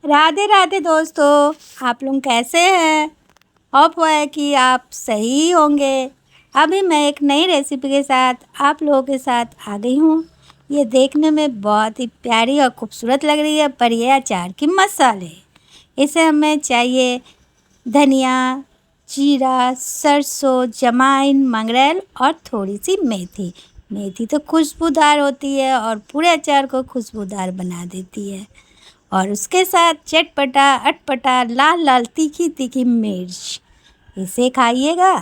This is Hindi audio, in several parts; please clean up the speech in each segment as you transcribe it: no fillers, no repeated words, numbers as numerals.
राधे राधे दोस्तों, आप लोग कैसे हैं? होप है कि आप सही होंगे। अभी मैं एक नई रेसिपी के साथ आप लोगों के साथ आ गई हूँ। ये देखने में बहुत ही प्यारी और खूबसूरत लग रही है, पर ये अचार की मसाले। इसे हमें चाहिए धनिया, जीरा, सरसों, जमाइन, मंगरेल और थोड़ी सी मेथी। मेथी तो खुशबूदार होती है और पूरे अचार को खुशबूदार बना देती है। और उसके साथ चटपटा अटपटा लाल लाल तीखी तीखी मिर्च। इसे खाइएगा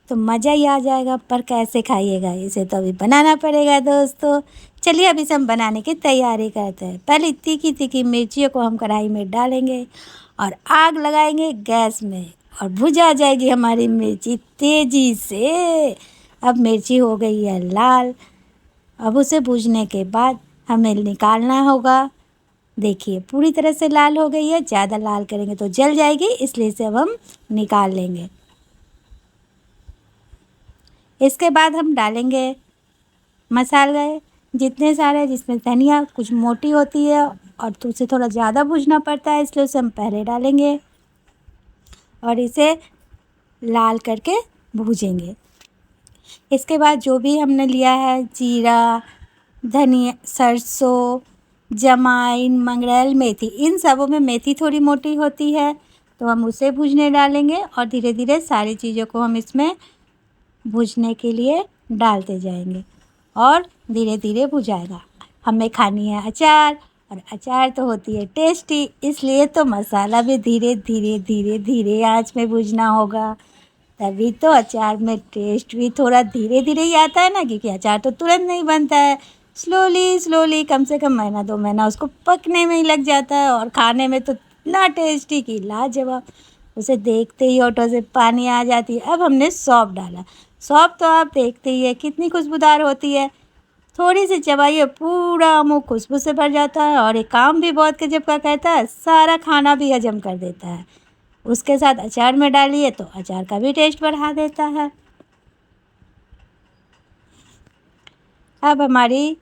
तो मज़ा ही आ जाएगा, पर कैसे खाइएगा इसे तो अभी बनाना पड़ेगा दोस्तों। चलिए अभी से हम बनाने की तैयारी करते हैं। पहले तीखी तीखी मिर्चियों को हम कढ़ाई में डालेंगे और आग लगाएंगे गैस में, और भुजा जाएगी हमारी मिर्ची तेज़ी से। अब मिर्ची हो गई है लाल। अब उसे भूजने के बाद हमें निकालना होगा। देखिए पूरी तरह से लाल हो गई है, ज़्यादा लाल करेंगे तो जल जाएगी, इसलिए इसे अब हम निकाल लेंगे। इसके बाद हम डालेंगे मसाले जितने सारे, जिसमें धनिया कुछ मोटी होती है और तो उसे थोड़ा ज़्यादा भूनना पड़ता है, इसलिए उसे हम पहले डालेंगे और इसे लाल करके भूजेंगे। इसके बाद जो भी हमने लिया है जीरा, धनिया, सरसों, जमाइन, मंगरेल, मेथी, इन सबों में मेथी थोड़ी मोटी होती है तो हम उसे भूनने डालेंगे और धीरे धीरे सारी चीज़ों को हम इसमें भूनने के लिए डालते जाएंगे और धीरे धीरे भुजाएगा। हमें खानी है अचार, और अचार तो होती है टेस्टी, इसलिए तो मसाला भी धीरे धीरे धीरे धीरे आंच में भूनना होगा। तभी तो अचार में टेस्ट भी थोड़ा धीरे धीरे ही आता है ना, क्योंकि अचार तो तुरंत नहीं बनता है। स्लोली स्लोली कम से कम महीना 2 महीना उसको पकने में ही लग जाता है, और खाने में तो इतना टेस्टी कि लाजवाब। उसे देखते ही होठों से पानी आ जाती है। अब हमने सौंफ डाला। सौंफ तो आप देखते ही है कितनी खुशबूदार होती है। थोड़ी सी चबाइए, पूरा मुँह खुशबू से भर जाता है, और ये काम भी बहुत गजब का करता है, सारा खाना भी हजम कर देता है। उसके साथ अचार में डालिए तो अचार का भी टेस्ट बढ़ा देता है। अब हमारी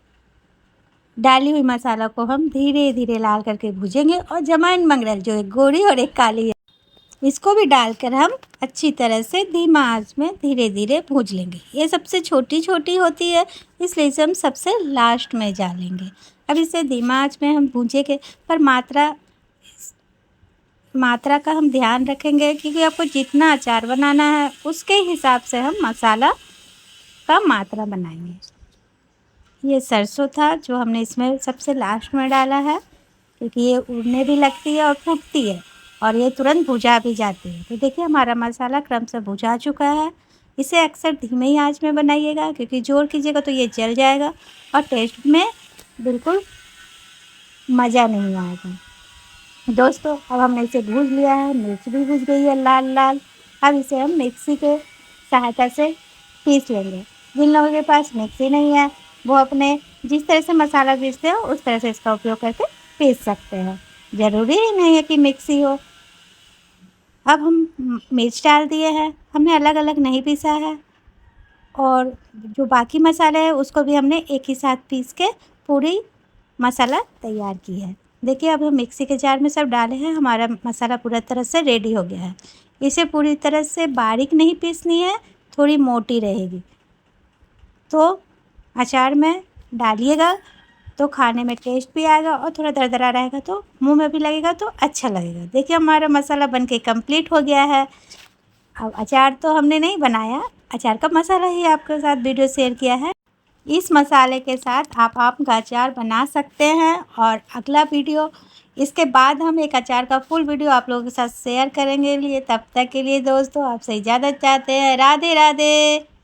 डाली हुई मसाला को हम धीरे धीरे लाल करके भूजेंगे, और जमाइन मंगरेल जो एक गोरी और एक काली है, इसको भी डालकर हम अच्छी तरह से धीमा आंच में धीरे धीरे भूज लेंगे। ये सबसे छोटी छोटी होती है, इसलिए इसे हम सबसे लास्ट में डालेंगे। अब इसे धीमा आंच में हम भूजेंगे, पर मात्रा का हम ध्यान रखेंगे, क्योंकि आपको जितना अचार बनाना है उसके हिसाब से हम मसाला का मात्रा बनाएंगे। ये सरसों था जो हमने इसमें सबसे लास्ट में डाला है, क्योंकि ये उड़ने भी लगती है और फूटती है, और ये तुरंत भुजा भी जाती है। तो देखिए हमारा मसाला क्रम से भुजा चुका है। इसे अक्सर धीमे ही आंच में बनाइएगा, क्योंकि ज़ोर कीजिएगा तो ये जल जाएगा और टेस्ट में बिल्कुल मज़ा नहीं आएगा। दोस्तों अब हमने इसे भूज लिया है, मिर्च भी भूज गई है लाल लाल। अब इसे हम मिक्सी के सहायता से पीस लेंगे। जिन लोगों के पास मिक्सी नहीं है वो अपने जिस तरह से मसाला पीसते हो उस तरह से इसका उपयोग करके पीस सकते हैं, ज़रूरी ही नहीं है कि मिक्सी हो। अब हम मिर्च डाल दिए हैं, हमने अलग अलग नहीं पीसा है, और जो बाकी मसाले हैं उसको भी हमने एक ही साथ पीस के पूरी मसाला तैयार की है। देखिए अब हम मिक्सी के जार में सब डाले हैं, हमारा मसाला पूरा तरह से रेडी हो गया है। इसे पूरी तरह से बारीक नहीं पीसनी है, थोड़ी मोटी रहेगी। तो अचार में डालिएगा तो खाने में टेस्ट भी आएगा, और थोड़ा दरदरा रहेगा तो मुंह में भी लगेगा तो अच्छा लगेगा। देखिए हमारा मसाला बनके कंप्लीट हो गया है। अब अचार तो हमने नहीं बनाया, अचार का मसाला ही आपके साथ वीडियो शेयर किया है। इस मसाले के साथ आप आम का अचार बना सकते हैं, और अगला वीडियो इसके बाद हम एक अचार का फुल वीडियो आप लोगों के साथ शेयर करेंगे। लिए तब तक के लिए दोस्तों आपसे इजाज़त चाहते हैं। राधे राधे।